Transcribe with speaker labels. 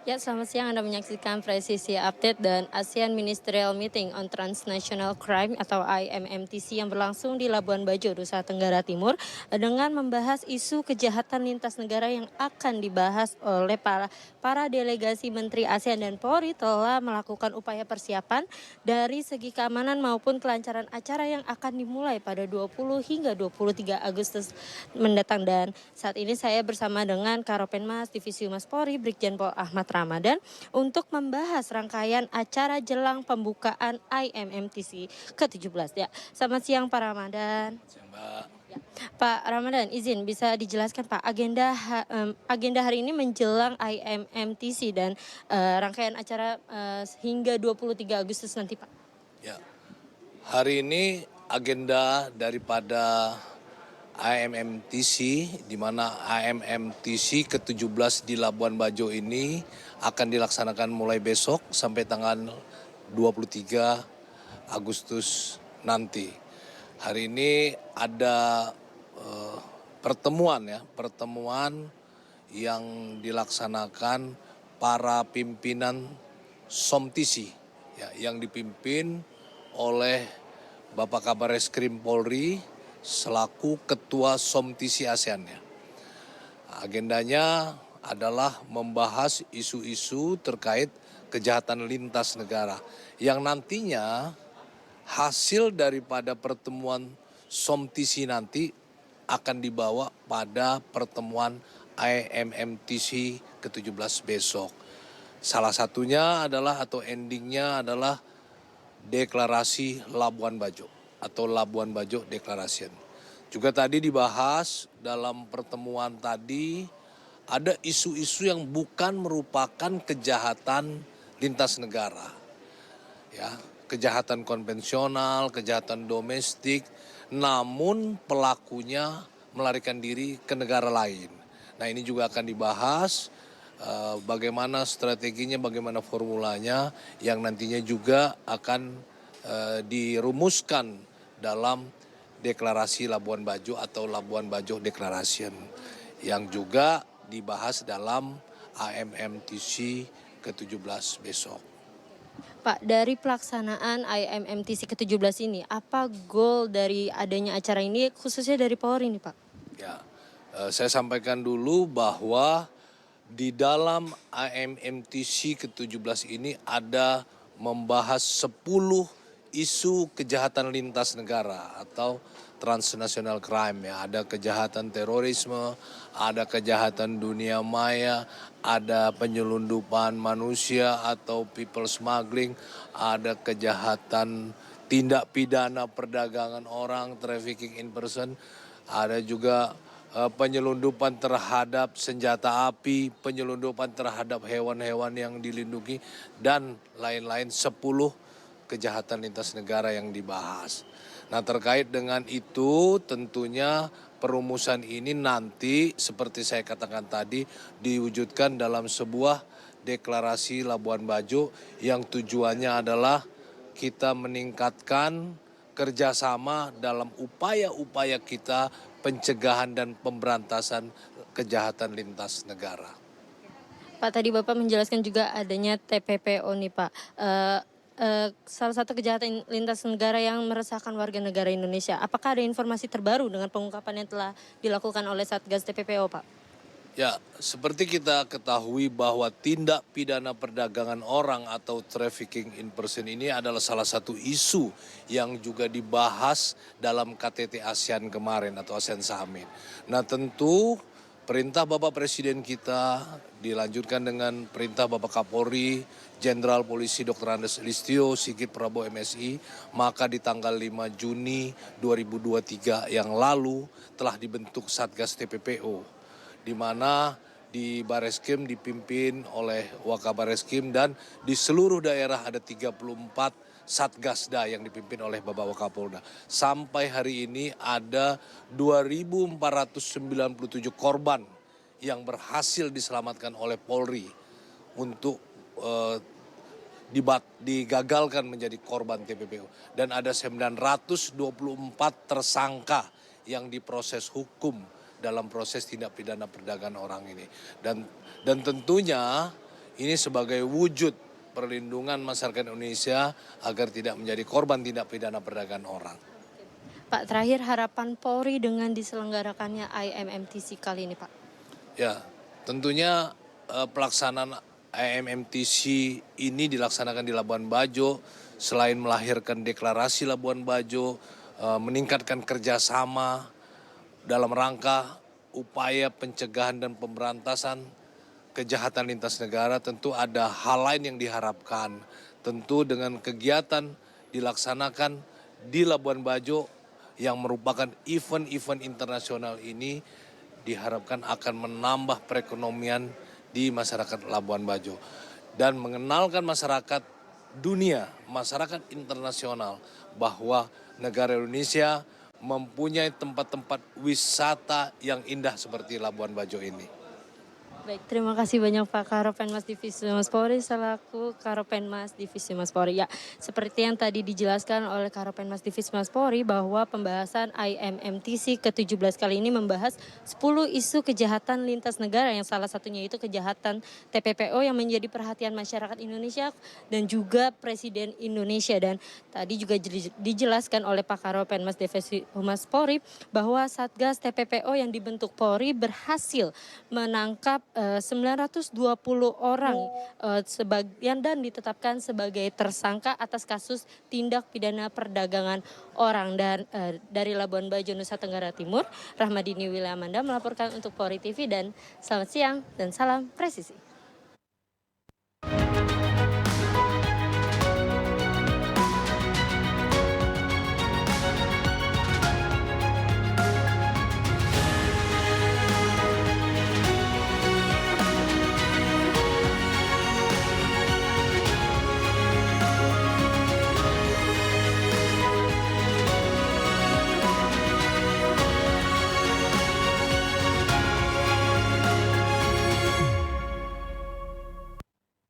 Speaker 1: Ya, selamat siang. Anda menyaksikan Presisi Update dan ASEAN Ministerial Meeting on Transnational Crime atau IMMTC yang berlangsung di Labuan Bajo, Nusa Tenggara Timur dengan membahas isu kejahatan lintas negara yang akan dibahas oleh para delegasi Menteri ASEAN dan Polri telah melakukan upaya persiapan dari segi keamanan maupun kelancaran acara yang akan dimulai pada 20 hingga 23 Agustus mendatang. Dan saat ini saya bersama dengan Karopenmas Divisi Humas Polri Brigjen Pol Ahmad Ramadan untuk membahas rangkaian acara jelang pembukaan IMMTC ke-17 ya. Selamat siang Pak Ramadan.
Speaker 2: Mbak.
Speaker 1: Ya. Pak Ramadan, izin bisa dijelaskan Pak agenda hari ini menjelang IMMTC dan rangkaian acara hingga 23 Agustus nanti Pak.
Speaker 2: Ya, hari ini agenda daripada IMMTC, di mana IMMTC ke-17 di Labuan Bajo ini akan dilaksanakan mulai besok sampai tanggal 23 Agustus nanti. Hari ini ada pertemuan yang dilaksanakan para pimpinan SOMTISI ya, yang dipimpin oleh Bapak Kabar Eskrim Polri selaku Ketua SOMTISI ASEAN ya. Agendanya adalah membahas isu-isu terkait kejahatan lintas negara yang nantinya hasil daripada pertemuan SOMTISI nanti akan dibawa pada pertemuan IMMTC ke-17 besok. Salah satunya adalah atau endingnya adalah deklarasi Labuan Bajo atau Labuan Bajo Declaration. Juga tadi dibahas dalam pertemuan tadi ada isu-isu yang bukan merupakan kejahatan lintas negara. Ya, kejahatan konvensional, kejahatan domestik, namun pelakunya melarikan diri ke negara lain. Nah, ini juga akan dibahas bagaimana strateginya, bagaimana formulanya yang nantinya juga akan dirumuskan dalam deklarasi Labuan Bajo atau Labuan Bajo Declaration yang juga dibahas dalam IMMTC ke-17 besok.
Speaker 1: Pak, dari pelaksanaan IMMTC ke-17 ini, apa goal dari adanya acara ini khususnya dari Polri nih Pak?
Speaker 2: Ya, saya sampaikan dulu bahwa di dalam IMMTC ke-17 ini ada membahas 10 isu kejahatan lintas negara atau transnational crime ya. Ada kejahatan terorisme, ada kejahatan dunia maya, ada penyelundupan manusia atau people smuggling, ada kejahatan tindak pidana perdagangan orang, trafficking in person, ada juga penyelundupan terhadap senjata api, penyelundupan terhadap hewan-hewan yang dilindungi, dan lain-lain 10 kejahatan lintas negara yang dibahas. Nah, terkait dengan itu tentunya perumusan ini nanti seperti saya katakan tadi diwujudkan dalam sebuah deklarasi Labuan Bajo yang tujuannya adalah kita meningkatkan kerjasama dalam upaya-upaya kita pencegahan dan pemberantasan kejahatan lintas negara.
Speaker 1: Pak, tadi Bapak menjelaskan juga adanya TPPO nih Pak. Salah satu kejahatan lintas negara yang meresahkan warga negara Indonesia. Apakah ada informasi terbaru dengan pengungkapan yang telah dilakukan oleh Satgas TPPO Pak?
Speaker 2: Ya, seperti kita ketahui bahwa tindak pidana perdagangan orang atau trafficking in person ini adalah salah satu isu yang juga dibahas dalam KTT ASEAN kemarin atau ASEAN Summit. Nah, tentu perintah Bapak Presiden kita dilanjutkan dengan perintah Bapak Kapolri, Jenderal Polisi Dr. Andes Listio Sigit Prabowo MSI, maka di tanggal 5 Juni 2023 yang lalu telah dibentuk Satgas TPPO, di mana di Bareskrim dipimpin oleh Wakabareskrim dan di seluruh daerah ada 34 Satgasda yang dipimpin oleh Bapak Wakapolda. Sampai hari ini ada 2.497 korban yang berhasil diselamatkan oleh Polri untuk digagalkan menjadi korban TPPO. Dan ada 924 tersangka yang diproses hukum dalam proses tindak pidana perdagangan orang ini. Dan tentunya ini sebagai wujud perlindungan masyarakat Indonesia agar tidak menjadi korban tindak pidana perdagangan orang.
Speaker 1: Pak, terakhir harapan Polri dengan diselenggarakannya IMMTC kali ini, Pak.
Speaker 2: Ya, tentunya pelaksanaan IMMTC ini dilaksanakan di Labuan Bajo selain melahirkan deklarasi Labuan Bajo, meningkatkan kerjasama dalam rangka upaya pencegahan dan pemberantasan kejahatan lintas negara. Tentu ada hal lain yang diharapkan. Tentu dengan kegiatan dilaksanakan di Labuan Bajo yang merupakan event-event internasional ini diharapkan akan menambah perekonomian di masyarakat Labuan Bajo dan mengenalkan masyarakat dunia, masyarakat internasional bahwa negara Indonesia mempunyai tempat-tempat wisata yang indah seperti Labuan Bajo ini.
Speaker 1: Baik, terima kasih banyak Pak Karopenmas Divisi Humas Polri selaku Karopenmas Divisi Humas Polri. Ya, seperti yang tadi dijelaskan oleh Karopenmas Divisi Humas Polri bahwa pembahasan IMMTC ke-17 kali ini membahas 10 isu kejahatan lintas negara yang salah satunya itu kejahatan TPPO yang menjadi perhatian masyarakat Indonesia dan juga Presiden Indonesia. Dan tadi juga dijelaskan oleh Pak Karopenmas Divisi Humas Polri bahwa Satgas TPPO yang dibentuk Polri berhasil menangkap 920 orang sebagian dan ditetapkan sebagai tersangka atas kasus tindak pidana perdagangan orang. Dan dari Labuan Bajo, Nusa Tenggara Timur, Rahmadini Wilamanda melaporkan untuk Polri TV dan selamat siang dan salam presisi.